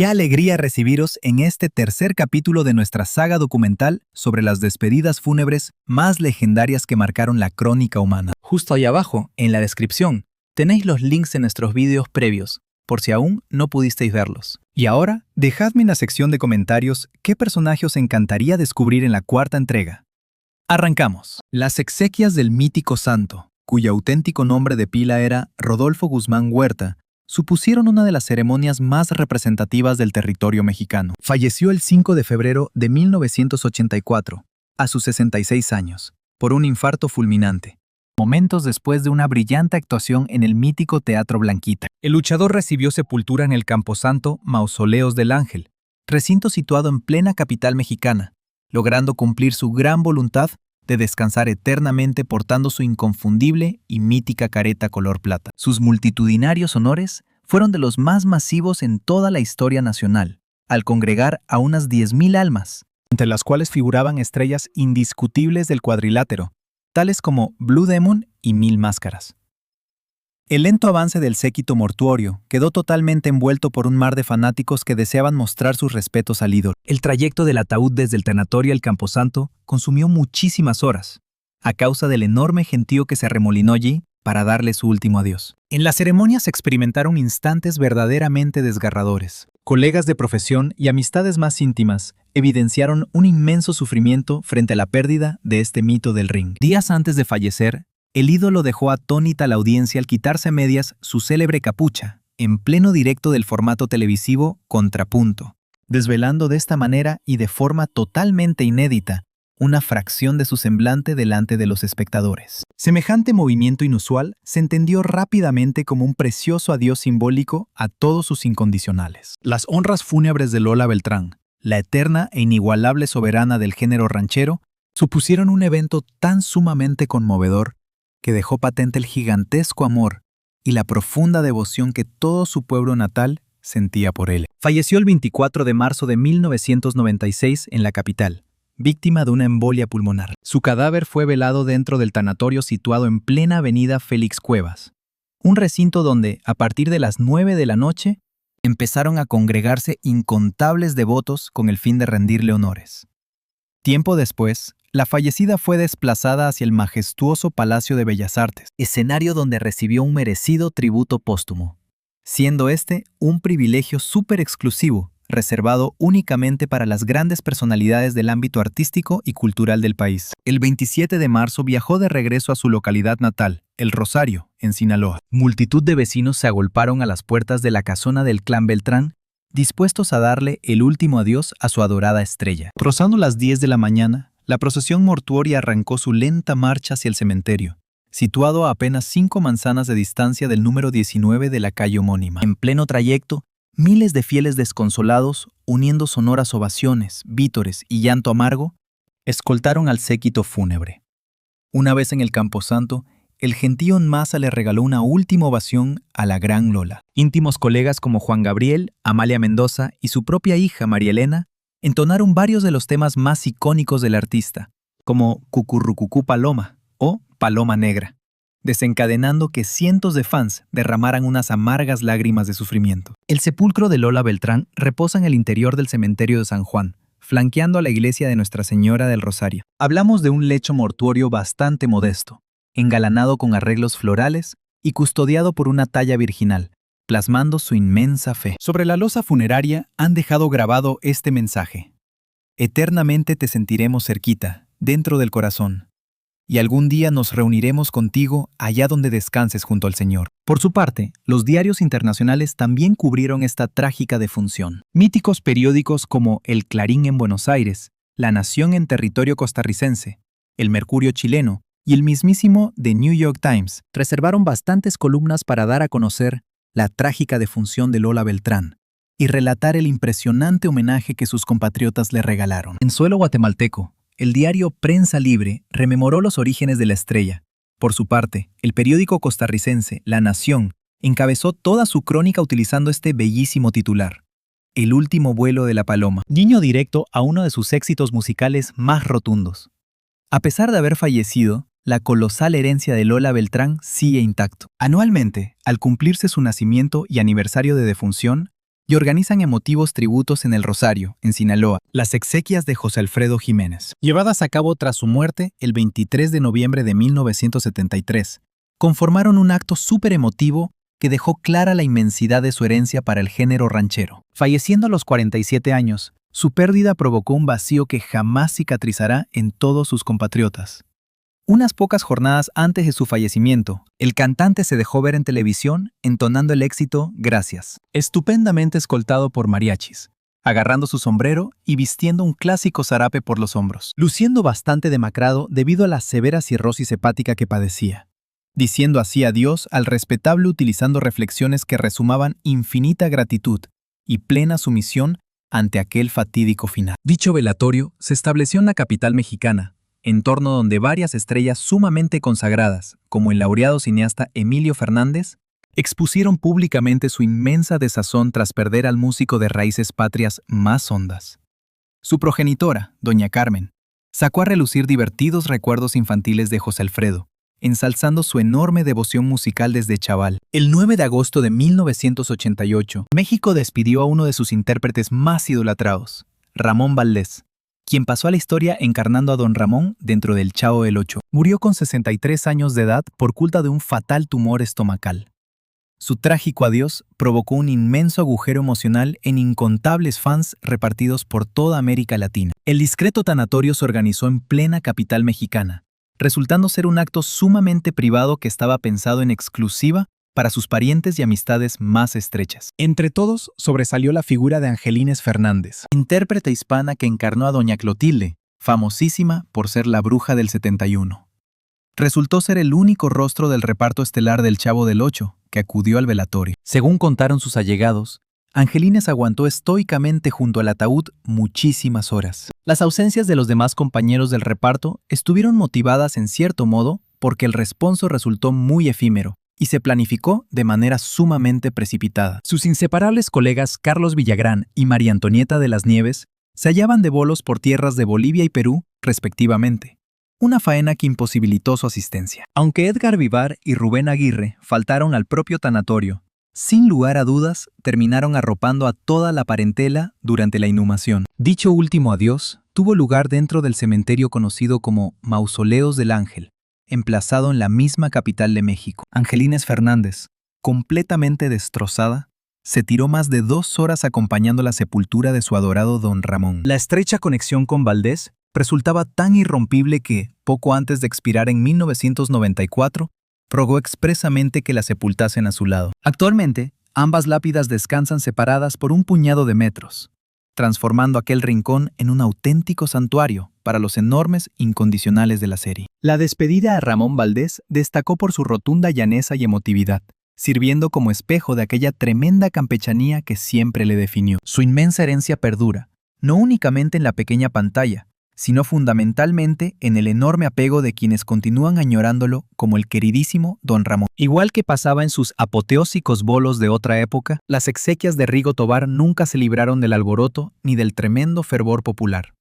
Qué alegría recibiros en este tercer capítulo de nuestra saga documental sobre las despedidas fúnebres más legendarias que marcaron la crónica humana. Justo ahí abajo, en la descripción, tenéis los links de nuestros vídeos previos, por si aún no pudisteis verlos. Y ahora, dejadme en la sección de comentarios qué personaje os encantaría descubrir en la cuarta entrega. Arrancamos. Las exequias del mítico santo, cuyo auténtico nombre de pila era Rodolfo Guzmán Huerta, supusieron una de las ceremonias más representativas del territorio mexicano. Falleció el 5 de febrero de 1984, a sus 66 años, por un infarto fulminante, momentos después de una brillante actuación en el mítico Teatro Blanquita. El luchador recibió sepultura en el camposanto Mausoleos del Ángel, recinto situado en plena capital mexicana, logrando cumplir su gran voluntad de descansar eternamente portando su inconfundible y mítica careta color plata. Sus multitudinarios honores fueron de los más masivos en toda la historia nacional, al congregar a unas 10,000 almas, entre las cuales figuraban estrellas indiscutibles del cuadrilátero, tales como Blue Demon y Mil Máscaras. El lento avance del séquito mortuorio quedó totalmente envuelto por un mar de fanáticos que deseaban mostrar sus respetos al ídolo. El trayecto del ataúd desde el tanatorio al camposanto consumió muchísimas horas, a causa del enorme gentío que se arremolinó allí para darle su último adiós. En la ceremonia se experimentaron instantes verdaderamente desgarradores. Colegas de profesión y amistades más íntimas evidenciaron un inmenso sufrimiento frente a la pérdida de este mito del ring. Días antes de fallecer, el ídolo dejó atónita a la audiencia al quitarse a medias su célebre capucha, en pleno directo del formato televisivo Contrapunto, desvelando de esta manera y de forma totalmente inédita una fracción de su semblante delante de los espectadores. Semejante movimiento inusual se entendió rápidamente como un precioso adiós simbólico a todos sus incondicionales. Las honras fúnebres de Lola Beltrán, la eterna e inigualable soberana del género ranchero, supusieron un evento tan sumamente conmovedor que dejó patente el gigantesco amor y la profunda devoción que todo su pueblo natal sentía por él. Falleció el 24 de marzo de 1996 en la capital, víctima de una embolia pulmonar. Su cadáver fue velado dentro del tanatorio situado en plena avenida Félix Cuevas, un recinto donde, a partir de las 9 de la noche, empezaron a congregarse incontables devotos con el fin de rendirle honores. Tiempo después, la fallecida fue desplazada hacia el majestuoso Palacio de Bellas Artes, escenario donde recibió un merecido tributo póstumo, siendo este un privilegio súper exclusivo, reservado únicamente para las grandes personalidades del ámbito artístico y cultural del país. El 27 de marzo viajó de regreso a su localidad natal, El Rosario, en Sinaloa. Multitud de vecinos se agolparon a las puertas de la casona del clan Beltrán, dispuestos a darle el último adiós a su adorada estrella. Rozando las 10 de la mañana, la procesión mortuoria arrancó su lenta marcha hacia el cementerio, situado a apenas 5 manzanas de distancia del número 19 de la calle homónima. En pleno trayecto, miles de fieles desconsolados, uniendo sonoras ovaciones, vítores y llanto amargo, escoltaron al séquito fúnebre. Una vez en el camposanto, el gentío en masa le regaló una última ovación a la gran Lola. Íntimos colegas como Juan Gabriel, Amalia Mendoza y su propia hija María Elena entonaron varios de los temas más icónicos del artista, como Cucurrucucú Paloma o Paloma Negra, desencadenando que cientos de fans derramaran unas amargas lágrimas de sufrimiento. El sepulcro de Lola Beltrán reposa en el interior del cementerio de San Juan, flanqueando a la iglesia de Nuestra Señora del Rosario. Hablamos de un lecho mortuorio bastante modesto, engalanado con arreglos florales y custodiado por una talla virginal, plasmando su inmensa fe. Sobre la losa funeraria han dejado grabado este mensaje: eternamente te sentiremos cerquita, dentro del corazón, y algún día nos reuniremos contigo allá donde descanses junto al Señor. Por su parte, los diarios internacionales también cubrieron esta trágica defunción. Míticos periódicos como El Clarín en Buenos Aires, La Nación en territorio costarricense, El Mercurio chileno y el mismísimo The New York Times reservaron bastantes columnas para dar a conocer la trágica defunción de Lola Beltrán y relatar el impresionante homenaje que sus compatriotas le regalaron. En suelo guatemalteco, el diario Prensa Libre rememoró los orígenes de la estrella. Por su parte, el periódico costarricense La Nación encabezó toda su crónica utilizando este bellísimo titular: El último vuelo de la paloma, guiño directo a uno de sus éxitos musicales más rotundos. A pesar de haber fallecido, la colosal herencia de Lola Beltrán sigue intacto. Anualmente, al cumplirse su nacimiento y aniversario de defunción, y organizan emotivos tributos en El Rosario, en Sinaloa, las exequias de José Alfredo Jiménez, llevadas a cabo tras su muerte el 23 de noviembre de 1973. Conformaron un acto súper emotivo que dejó clara la inmensidad de su herencia para el género ranchero. Falleciendo a los 47 años, su pérdida provocó un vacío que jamás cicatrizará en todos sus compatriotas. Unas pocas jornadas antes de su fallecimiento, el cantante se dejó ver en televisión entonando el éxito Gracias, estupendamente escoltado por mariachis, agarrando su sombrero y vistiendo un clásico zarape por los hombros, luciendo bastante demacrado debido a la severa cirrosis hepática que padecía, diciendo así adiós al respetable utilizando reflexiones que resumaban infinita gratitud y plena sumisión ante aquel fatídico final. Dicho velatorio se estableció en la capital mexicana, entorno donde varias estrellas sumamente consagradas, como el laureado cineasta Emilio Fernández, expusieron públicamente su inmensa desazón tras perder al músico de raíces patrias más hondas. Su progenitora, doña Carmen, sacó a relucir divertidos recuerdos infantiles de José Alfredo, ensalzando su enorme devoción musical desde chaval. El 9 de agosto de 1988, México despidió a uno de sus intérpretes más idolatrados, Ramón Valdés, quien pasó a la historia encarnando a Don Ramón dentro del Chavo del Ocho. Murió con 63 años de edad por culpa de un fatal tumor estomacal. Su trágico adiós provocó un inmenso agujero emocional en incontables fans repartidos por toda América Latina. El discreto tanatorio se organizó en plena capital mexicana, resultando ser un acto sumamente privado que estaba pensado en exclusiva para sus parientes y amistades más estrechas. Entre todos sobresalió la figura de Angelines Fernández, intérprete hispana que encarnó a Doña Clotilde, famosísima por ser la bruja del 71. Resultó ser el único rostro del reparto estelar del Chavo del Ocho que acudió al velatorio. Según contaron sus allegados, Angelines aguantó estoicamente junto al ataúd muchísimas horas. Las ausencias de los demás compañeros del reparto estuvieron motivadas en cierto modo porque el responso resultó muy efímero y se planificó de manera sumamente precipitada. Sus inseparables colegas Carlos Villagrán y María Antonieta de las Nieves se hallaban de bolos por tierras de Bolivia y Perú, respectivamente, una faena que imposibilitó su asistencia. Aunque Edgar Vivar y Rubén Aguirre faltaron al propio tanatorio, sin lugar a dudas terminaron arropando a toda la parentela durante la inhumación. Dicho último adiós tuvo lugar dentro del cementerio conocido como Mausoleos del Ángel, emplazado en la misma capital de México. Angelines Fernández, completamente destrozada, se tiró más de 2 horas acompañando la sepultura de su adorado Don Ramón. La estrecha conexión con Valdés resultaba tan irrompible que, poco antes de expirar en 1994, rogó expresamente que la sepultasen a su lado. Actualmente, ambas lápidas descansan separadas por un puñado de metros, transformando aquel rincón en un auténtico santuario para los enormes incondicionales de la serie. La despedida a Ramón Valdés destacó por su rotunda llaneza y emotividad, sirviendo como espejo de aquella tremenda campechanía que siempre le definió. Su inmensa herencia perdura, no únicamente en la pequeña pantalla, sino fundamentalmente en el enorme apego de quienes continúan añorándolo como el queridísimo Don Ramón. Igual que pasaba en sus apoteósicos bolos de otra época, las exequias de Rigo Tobar nunca se libraron del alboroto ni del tremendo fervor popular.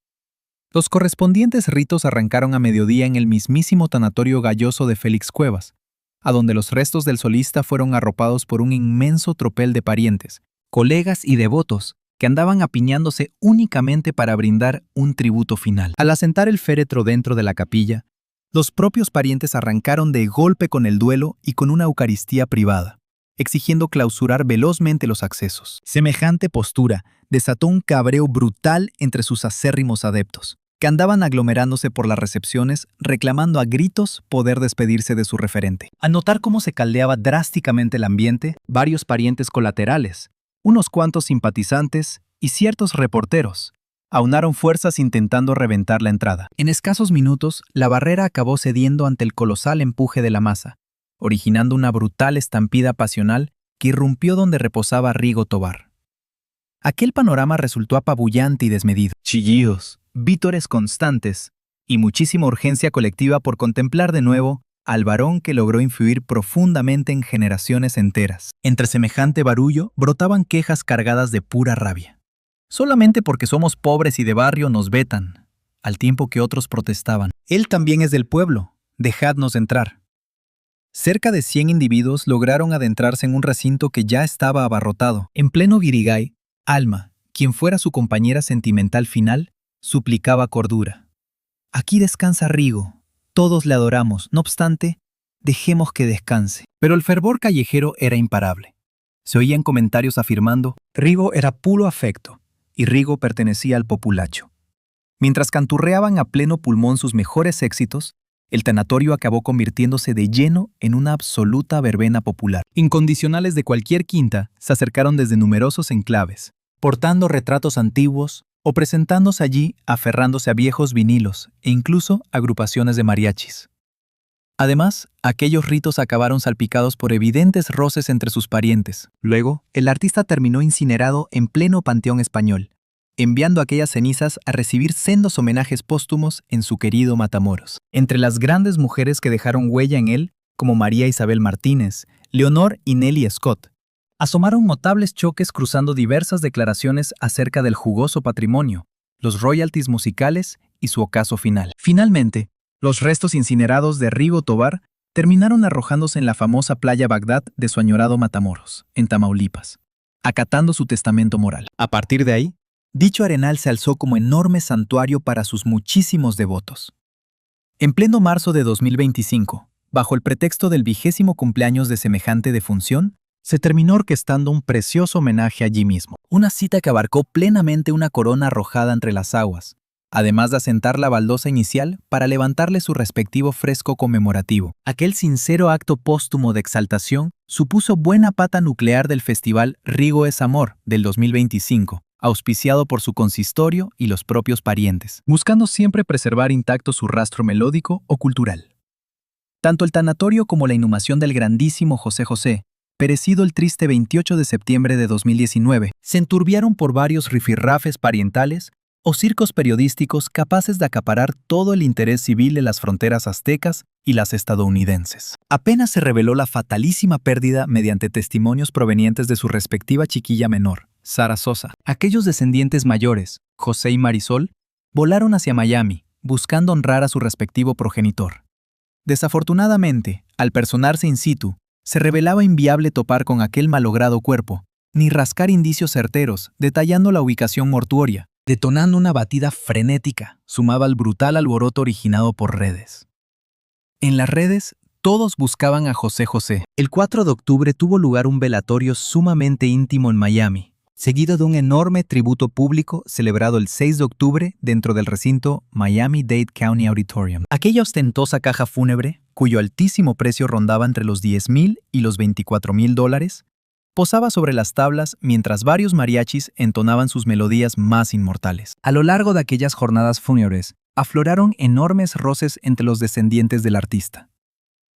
Los correspondientes ritos arrancaron a mediodía en el mismísimo tanatorio galloso de Félix Cuevas, a donde los restos del solista fueron arropados por un inmenso tropel de parientes, colegas y devotos que andaban apiñándose únicamente para brindar un tributo final. Al asentar el féretro dentro de la capilla, los propios parientes arrancaron de golpe con el duelo y con una eucaristía privada, exigiendo clausurar velozmente los accesos. Semejante postura desató un cabreo brutal entre sus acérrimos adeptos, que andaban aglomerándose por las recepciones reclamando a gritos poder despedirse de su referente. Al notar cómo se caldeaba drásticamente el ambiente, varios parientes colaterales, unos cuantos simpatizantes y ciertos reporteros aunaron fuerzas intentando reventar la entrada. En escasos minutos, la barrera acabó cediendo ante el colosal empuje de la masa, originando una brutal estampida pasional que irrumpió donde reposaba Rigo Tobar. Aquel panorama resultó apabullante y desmedido. Chillidos, vítores constantes y muchísima urgencia colectiva por contemplar de nuevo al varón que logró influir profundamente en generaciones enteras. Entre semejante barullo brotaban quejas cargadas de pura rabia. Solamente porque somos pobres y de barrio nos vetan, al tiempo que otros protestaban. Él también es del pueblo, dejadnos entrar. Cerca de 100 individuos lograron adentrarse en un recinto que ya estaba abarrotado. En pleno guirigay, Alma, quien fuera su compañera sentimental final, suplicaba cordura. Aquí descansa Rigo. Todos le adoramos. No obstante, dejemos que descanse. Pero el fervor callejero era imparable. Se oían comentarios afirmando, Rigo era puro afecto, y Rigo pertenecía al populacho. Mientras canturreaban a pleno pulmón sus mejores éxitos, el tanatorio acabó convirtiéndose de lleno en una absoluta verbena popular. Incondicionales de cualquier quinta se acercaron desde numerosos enclaves, portando retratos antiguos o presentándose allí aferrándose a viejos vinilos e incluso agrupaciones de mariachis. Además, aquellos ritos acabaron salpicados por evidentes roces entre sus parientes. Luego, el artista terminó incinerado en pleno Panteón Español, enviando aquellas cenizas a recibir sendos homenajes póstumos en su querido Matamoros. Entre las grandes mujeres que dejaron huella en él, como María Isabel Martínez, Leonor y Nelly Scott, asomaron notables choques cruzando diversas declaraciones acerca del jugoso patrimonio, los royalties musicales y su ocaso final. Finalmente, los restos incinerados de Rigo Tobar terminaron arrojándose en la famosa playa Bagdad de su añorado Matamoros, en Tamaulipas, acatando su testamento moral. A partir de ahí, dicho arenal se alzó como enorme santuario para sus muchísimos devotos. En pleno marzo de 2025, bajo el pretexto del 20º cumpleaños de semejante defunción, se terminó orquestando un precioso homenaje allí mismo. Una cita que abarcó plenamente una corona arrojada entre las aguas, además de asentar la baldosa inicial para levantarle su respectivo fresco conmemorativo. Aquel sincero acto póstumo de exaltación supuso buena pata nuclear del festival Rigo es Amor del 2025, auspiciado por su consistorio y los propios parientes, buscando siempre preservar intacto su rastro melódico o cultural. Tanto el tanatorio como la inhumación del grandísimo José José, perecido el triste 28 de septiembre de 2019, se enturbiaron por varios rifirrafes parientales o circos periodísticos capaces de acaparar todo el interés civil de las fronteras aztecas y las estadounidenses. Apenas se reveló la fatalísima pérdida mediante testimonios provenientes de su respectiva chiquilla menor, Sara Sosa. Aquellos descendientes mayores, José y Marisol, volaron hacia Miami, buscando honrar a su respectivo progenitor. Desafortunadamente, al personarse in situ, se revelaba inviable topar con aquel malogrado cuerpo, ni rascar indicios certeros, detallando la ubicación mortuoria, detonando una batida frenética, sumaba al brutal alboroto originado por redes. En las redes, todos buscaban a José José. El 4 de octubre tuvo lugar un velatorio sumamente íntimo en Miami, seguido de un enorme tributo público celebrado el 6 de octubre dentro del recinto Miami-Dade County Auditorium. Aquella ostentosa caja fúnebre, cuyo altísimo precio rondaba entre los $10,000 y los $24,000, posaba sobre las tablas mientras varios mariachis entonaban sus melodías más inmortales. A lo largo de aquellas jornadas fúnebres, afloraron enormes roces entre los descendientes del artista.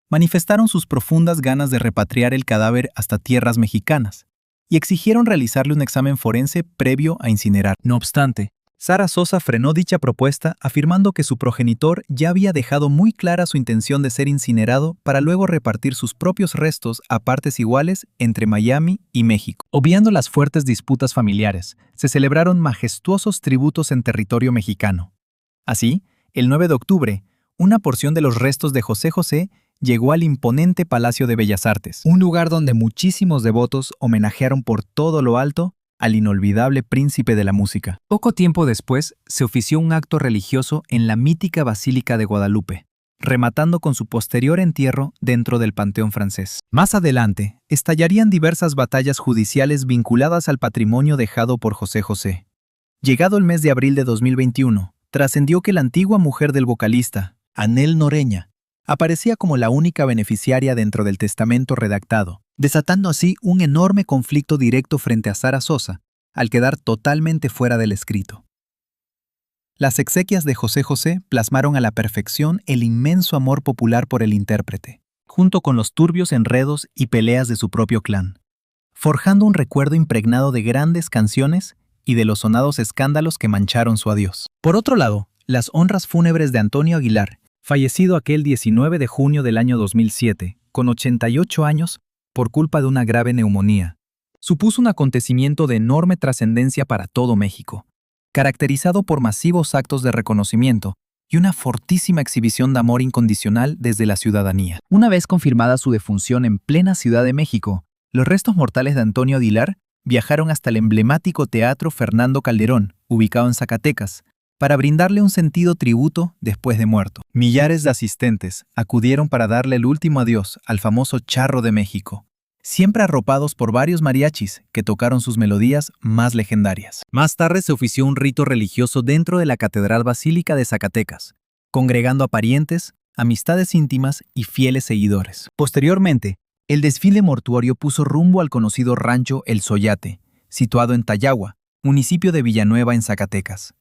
Manifestaron sus profundas ganas de repatriar el cadáver hasta tierras mexicanas y exigieron realizarle un examen forense previo a incinerar. No obstante, Sara Sosa frenó dicha propuesta afirmando que su progenitor ya había dejado muy clara su intención de ser incinerado para luego repartir sus propios restos a partes iguales entre Miami y México. Obviando las fuertes disputas familiares, se celebraron majestuosos tributos en territorio mexicano. Así, el 9 de octubre, una porción de los restos de José José llegó al imponente Palacio de Bellas Artes, un lugar donde muchísimos devotos homenajearon por todo lo alto al inolvidable príncipe de la música. Poco tiempo después, se ofició un acto religioso en la mítica Basílica de Guadalupe, rematando con su posterior entierro dentro del Panteón francés. Más adelante, estallarían diversas batallas judiciales vinculadas al patrimonio dejado por José José. Llegado el mes de abril de 2021, trascendió que la antigua mujer del vocalista, Anel Noreña, aparecía como la única beneficiaria dentro del testamento redactado, desatando así un enorme conflicto directo frente a Sara Sosa, al quedar totalmente fuera del escrito. Las exequias de José José plasmaron a la perfección el inmenso amor popular por el intérprete, junto con los turbios enredos y peleas de su propio clan, forjando un recuerdo impregnado de grandes canciones y de los sonados escándalos que mancharon su adiós. Por otro lado, las honras fúnebres de Antonio Aguilar, fallecido aquel 19 de junio del año 2007, con 88 años, por culpa de una grave neumonía, supuso un acontecimiento de enorme trascendencia para todo México, caracterizado por masivos actos de reconocimiento, y una fortísima exhibición de amor incondicional desde la ciudadanía. Una vez confirmada su defunción en plena Ciudad de México, los restos mortales de Antonio Aguilar viajaron hasta el emblemático Teatro Fernando Calderón, ubicado en Zacatecas, para brindarle un sentido tributo después de muerto. Millares de asistentes acudieron para darle el último adiós al famoso Charro de México, siempre arropados por varios mariachis que tocaron sus melodías más legendarias. Más tarde se ofició un rito religioso dentro de la Catedral Basílica de Zacatecas, congregando a parientes, amistades íntimas y fieles seguidores. Posteriormente, el desfile mortuorio puso rumbo al conocido rancho El Soyate, situado en Tayagua, municipio de Villanueva en Zacatecas.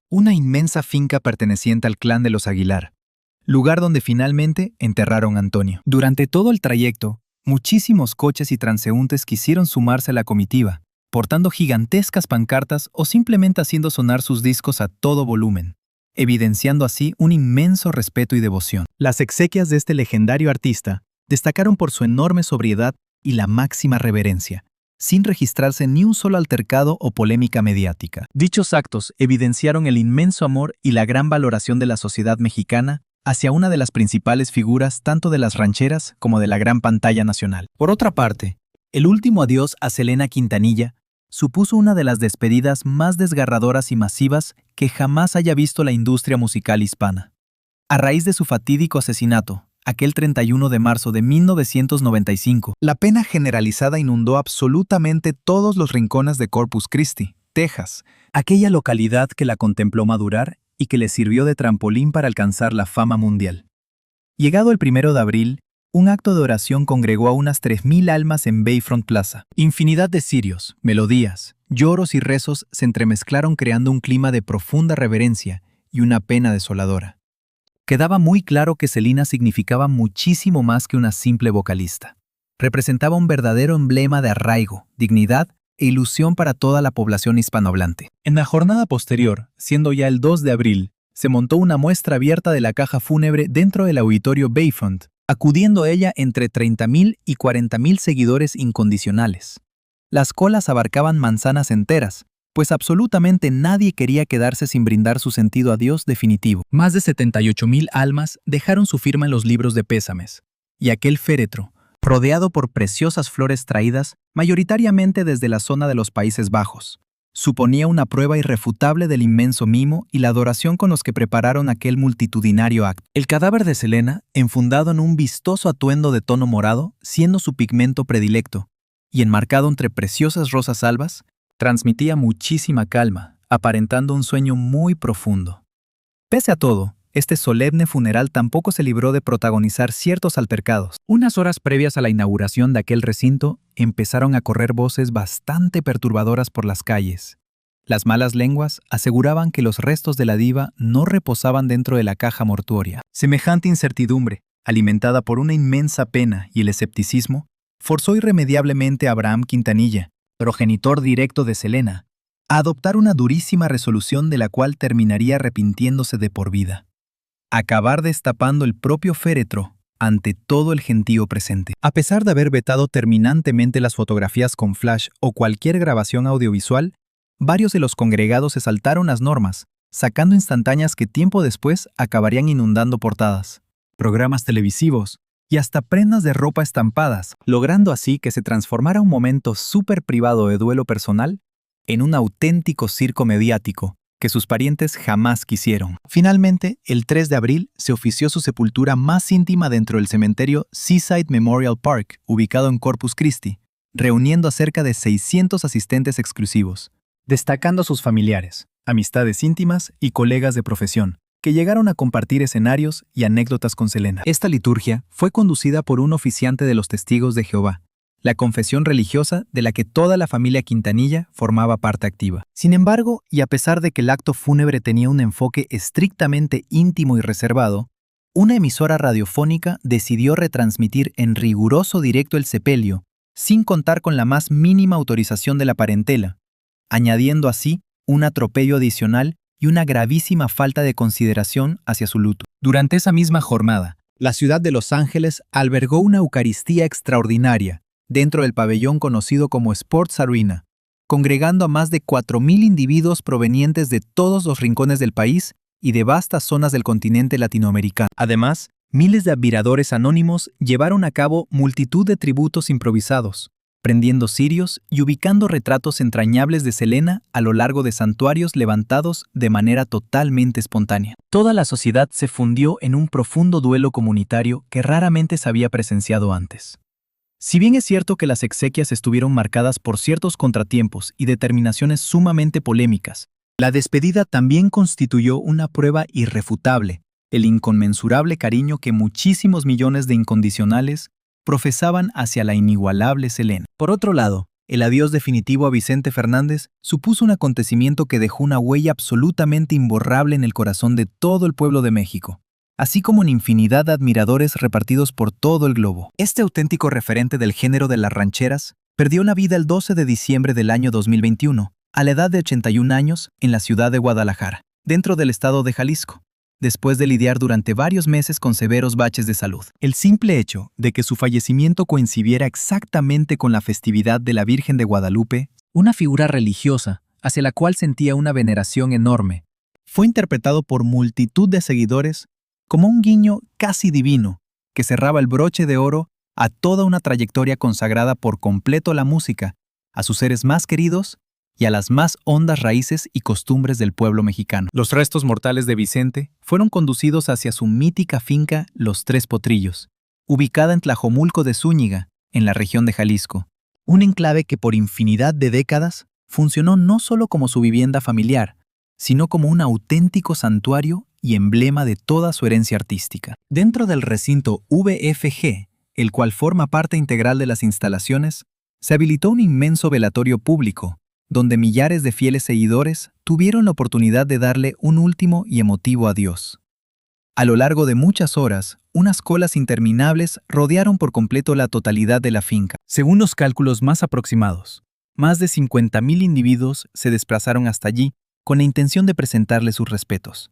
Una inmensa finca perteneciente al clan de los Aguilar, lugar donde finalmente enterraron a Antonio. Durante todo el trayecto, muchísimos coches y transeúntes quisieron sumarse a la comitiva, portando gigantescas pancartas o simplemente haciendo sonar sus discos a todo volumen, evidenciando así un inmenso respeto y devoción. Las exequias de este legendario artista destacaron por su enorme sobriedad y la máxima reverencia, sin registrarse ni un solo altercado o polémica mediática. Dichos actos evidenciaron el inmenso amor y la gran valoración de la sociedad mexicana hacia una de las principales figuras tanto de las rancheras como de la gran pantalla nacional. Por otra parte, el último adiós a Selena Quintanilla supuso una de las despedidas más desgarradoras y masivas que jamás haya visto la industria musical hispana. A raíz de su fatídico asesinato, aquel 31 de marzo de 1995, la pena generalizada inundó absolutamente todos los rincones de Corpus Christi, Texas, aquella localidad que la contempló madurar y que le sirvió de trampolín para alcanzar la fama mundial. Llegado el 1 de abril, un acto de oración congregó a unas 3,000 almas en Bayfront Plaza. Infinidad de cirios, melodías, lloros y rezos se entremezclaron creando un clima de profunda reverencia y una pena desoladora. Quedaba muy claro que Selena significaba muchísimo más que una simple vocalista. Representaba un verdadero emblema de arraigo, dignidad e ilusión para toda la población hispanohablante. En la jornada posterior, siendo ya el 2 de abril, se montó una muestra abierta de la caja fúnebre dentro del auditorio Bayfront, acudiendo a ella entre 30,000 y 40,000 seguidores incondicionales. Las colas abarcaban manzanas enteras, pues absolutamente nadie quería quedarse sin brindar su sentido adiós definitivo. Más de 78,000 almas dejaron su firma en los libros de pésames, y aquel féretro, rodeado por preciosas flores traídas mayoritariamente desde la zona de los Países Bajos, suponía una prueba irrefutable del inmenso mimo y la adoración con los que prepararon aquel multitudinario acto. El cadáver de Selena, enfundado en un vistoso atuendo de tono morado, siendo su pigmento predilecto, y enmarcado entre preciosas rosas albas, transmitía muchísima calma, aparentando un sueño muy profundo. Pese a todo, este solemne funeral tampoco se libró de protagonizar ciertos altercados. Unas horas previas a la inauguración de aquel recinto, empezaron a correr voces bastante perturbadoras por las calles. Las malas lenguas aseguraban que los restos de la diva no reposaban dentro de la caja mortuoria. Semejante incertidumbre, alimentada por una inmensa pena y el escepticismo, forzó irremediablemente a Abraham Quintanilla, progenitor directo de Selena, a adoptar una durísima resolución de la cual terminaría arrepintiéndose de por vida: acabar destapando el propio féretro ante todo el gentío presente. A pesar de haber vetado terminantemente las fotografías con flash o cualquier grabación audiovisual, varios de los congregados se saltaron las normas, sacando instantáneas que tiempo después acabarían inundando portadas, programas televisivos y hasta prendas de ropa estampadas, logrando así que se transformara un momento súper privado de duelo personal en un auténtico circo mediático que sus parientes jamás quisieron. Finalmente, el 3 de abril se ofició su sepultura más íntima dentro del cementerio Seaside Memorial Park, ubicado en Corpus Christi, reuniendo a cerca de 600 asistentes exclusivos, destacando a sus familiares, amistades íntimas y colegas de profesión, que llegaron a compartir escenarios y anécdotas con Selena. Esta liturgia fue conducida por un oficiante de los Testigos de Jehová, la confesión religiosa de la que toda la familia Quintanilla formaba parte activa. Sin embargo, y a pesar de que el acto fúnebre tenía un enfoque estrictamente íntimo y reservado, una emisora radiofónica decidió retransmitir en riguroso directo el sepelio, sin contar con la más mínima autorización de la parentela, añadiendo así un atropello adicional y una gravísima falta de consideración hacia su luto. Durante esa misma jornada, la ciudad de Los Ángeles albergó una Eucaristía extraordinaria dentro del pabellón conocido como Sports Arena, congregando a más de 4,000 individuos provenientes de todos los rincones del país y de vastas zonas del continente latinoamericano. Además, miles de admiradores anónimos llevaron a cabo multitud de tributos improvisados, prendiendo cirios y ubicando retratos entrañables de Selena a lo largo de santuarios levantados de manera totalmente espontánea. Toda la sociedad se fundió en un profundo duelo comunitario que raramente se había presenciado antes. Si bien es cierto que las exequias estuvieron marcadas por ciertos contratiempos y determinaciones sumamente polémicas, la despedida también constituyó una prueba irrefutable, el inconmensurable cariño que muchísimos millones de incondicionales profesaban hacia la inigualable Selena. Por otro lado, el adiós definitivo a Vicente Fernández supuso un acontecimiento que dejó una huella absolutamente imborrable en el corazón de todo el pueblo de México, así como en infinidad de admiradores repartidos por todo el globo. Este auténtico referente del género de las rancheras perdió la vida el 12 de diciembre del año 2021, a la edad de 81 años, en la ciudad de Guadalajara, dentro del estado de Jalisco, después de lidiar durante varios meses con severos baches de salud. El simple hecho de que su fallecimiento coincidiera exactamente con la festividad de la Virgen de Guadalupe, una figura religiosa hacia la cual sentía una veneración enorme, fue interpretado por multitud de seguidores como un guiño casi divino que cerraba el broche de oro a toda una trayectoria consagrada por completo a la música, a sus seres más queridos y a las más hondas raíces y costumbres del pueblo mexicano. Los restos mortales de Vicente fueron conducidos hacia su mítica finca Los Tres Potrillos, ubicada en Tlajomulco de Zúñiga, en la región de Jalisco, un enclave que por infinidad de décadas funcionó no solo como su vivienda familiar, sino como un auténtico santuario y emblema de toda su herencia artística. Dentro del recinto VFG, el cual forma parte integral de las instalaciones, se habilitó un inmenso velatorio público, donde millares de fieles seguidores tuvieron la oportunidad de darle un último y emotivo adiós. A lo largo de muchas horas, unas colas interminables rodearon por completo la totalidad de la finca. Según los cálculos más aproximados, más de 50,000 individuos se desplazaron hasta allí con la intención de presentarle sus respetos.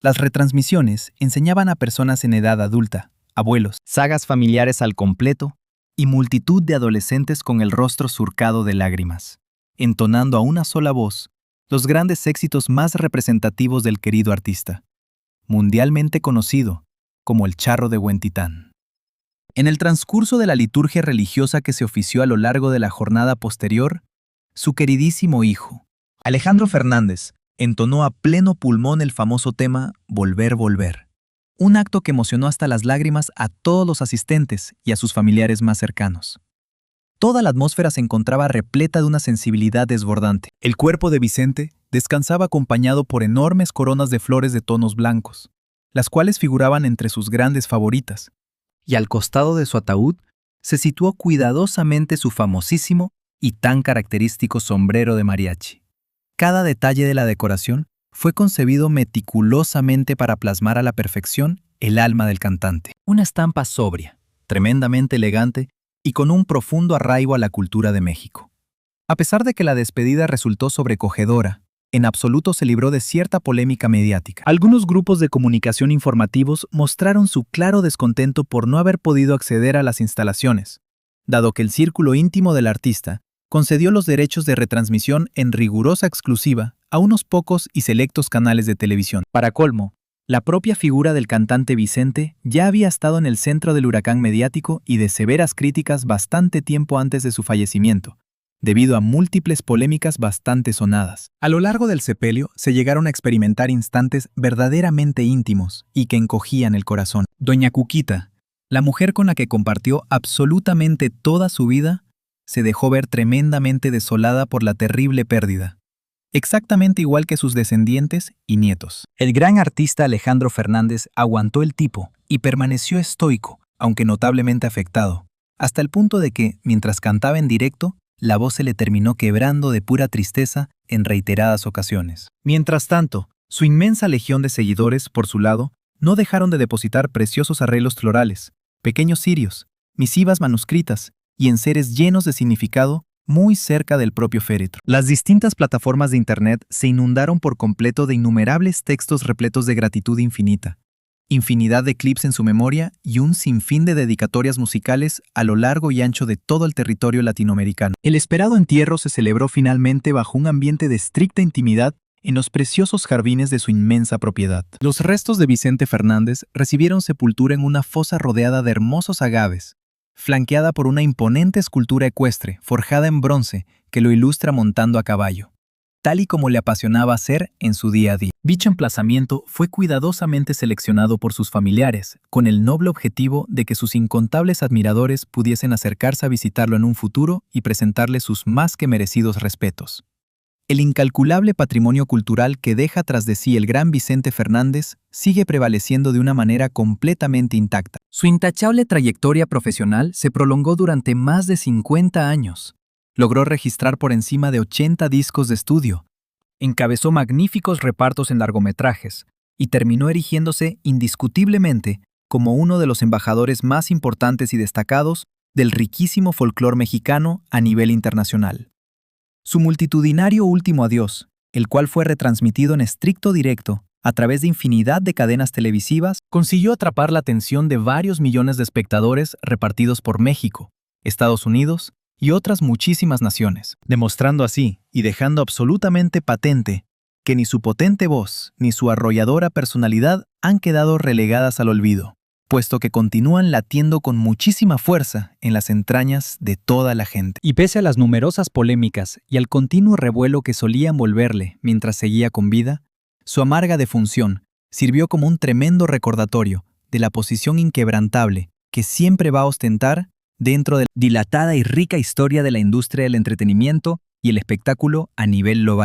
Las retransmisiones enseñaban a personas en edad adulta, abuelos, sagas familiares al completo y multitud de adolescentes con el rostro surcado de lágrimas, entonando a una sola voz los grandes éxitos más representativos del querido artista, mundialmente conocido como el Charro de Huentitán. En el transcurso de la liturgia religiosa que se ofició a lo largo de la jornada posterior, su queridísimo hijo, Alejandro Fernández, entonó a pleno pulmón el famoso tema Volver, Volver, un acto que emocionó hasta las lágrimas a todos los asistentes y a sus familiares más cercanos. Toda la atmósfera se encontraba repleta de una sensibilidad desbordante. El cuerpo de Vicente descansaba acompañado por enormes coronas de flores de tonos blancos, las cuales figuraban entre sus grandes favoritas, y al costado de su ataúd se situó cuidadosamente su famosísimo y tan característico sombrero de mariachi. Cada detalle de la decoración fue concebido meticulosamente para plasmar a la perfección el alma del cantante. Una estampa sobria, tremendamente elegante y con un profundo arraigo a la cultura de México. A pesar de que la despedida resultó sobrecogedora, en absoluto se libró de cierta polémica mediática. Algunos grupos de comunicación informativos mostraron su claro descontento por no haber podido acceder a las instalaciones, dado que el círculo íntimo del artista concedió los derechos de retransmisión en rigurosa exclusiva a unos pocos y selectos canales de televisión. Para colmo, la propia figura del cantante Vicente ya había estado en el centro del huracán mediático y de severas críticas bastante tiempo antes de su fallecimiento, debido a múltiples polémicas bastante sonadas. A lo largo del sepelio se llegaron a experimentar instantes verdaderamente íntimos y que encogían el corazón. Doña Cuquita, la mujer con la que compartió absolutamente toda su vida, se dejó ver tremendamente desolada por la terrible pérdida, exactamente igual que sus descendientes y nietos. El gran artista Alejandro Fernández aguantó el tipo y permaneció estoico, aunque notablemente afectado, hasta el punto de que, mientras cantaba en directo, la voz se le terminó quebrando de pura tristeza en reiteradas ocasiones. Mientras tanto, su inmensa legión de seguidores, por su lado, no dejaron de depositar preciosos arreglos florales, pequeños cirios, misivas manuscritas y enseres llenos de significado muy cerca del propio féretro. Las distintas plataformas de Internet se inundaron por completo de innumerables textos repletos de gratitud infinita, infinidad de clips en su memoria y un sinfín de dedicatorias musicales a lo largo y ancho de todo el territorio latinoamericano. El esperado entierro se celebró finalmente bajo un ambiente de estricta intimidad en los preciosos jardines de su inmensa propiedad. Los restos de Vicente Fernández recibieron sepultura en una fosa rodeada de hermosos agaves, flanqueada por una imponente escultura ecuestre forjada en bronce que lo ilustra montando a caballo, tal y como le apasionaba hacer en su día a día. Dicho emplazamiento fue cuidadosamente seleccionado por sus familiares, con el noble objetivo de que sus incontables admiradores pudiesen acercarse a visitarlo en un futuro y presentarle sus más que merecidos respetos. El incalculable patrimonio cultural que deja tras de sí el gran Vicente Fernández sigue prevaleciendo de una manera completamente intacta. Su intachable trayectoria profesional se prolongó durante más de 50 años. Logró registrar por encima de 80 discos de estudio, encabezó magníficos repartos en largometrajes y terminó erigiéndose indiscutiblemente como uno de los embajadores más importantes y destacados del riquísimo folclore mexicano a nivel internacional. Su multitudinario último adiós, el cual fue retransmitido en estricto directo a través de infinidad de cadenas televisivas, consiguió atrapar la atención de varios millones de espectadores repartidos por México, Estados Unidos y otras muchísimas naciones, demostrando así y dejando absolutamente patente que ni su potente voz ni su arrolladora personalidad han quedado relegadas al olvido, puesto que continúan latiendo con muchísima fuerza en las entrañas de toda la gente. Y pese a las numerosas polémicas y al continuo revuelo que solía envolverle mientras seguía con vida, su amarga defunción sirvió como un tremendo recordatorio de la posición inquebrantable que siempre va a ostentar dentro de la dilatada y rica historia de la industria del entretenimiento y el espectáculo a nivel global.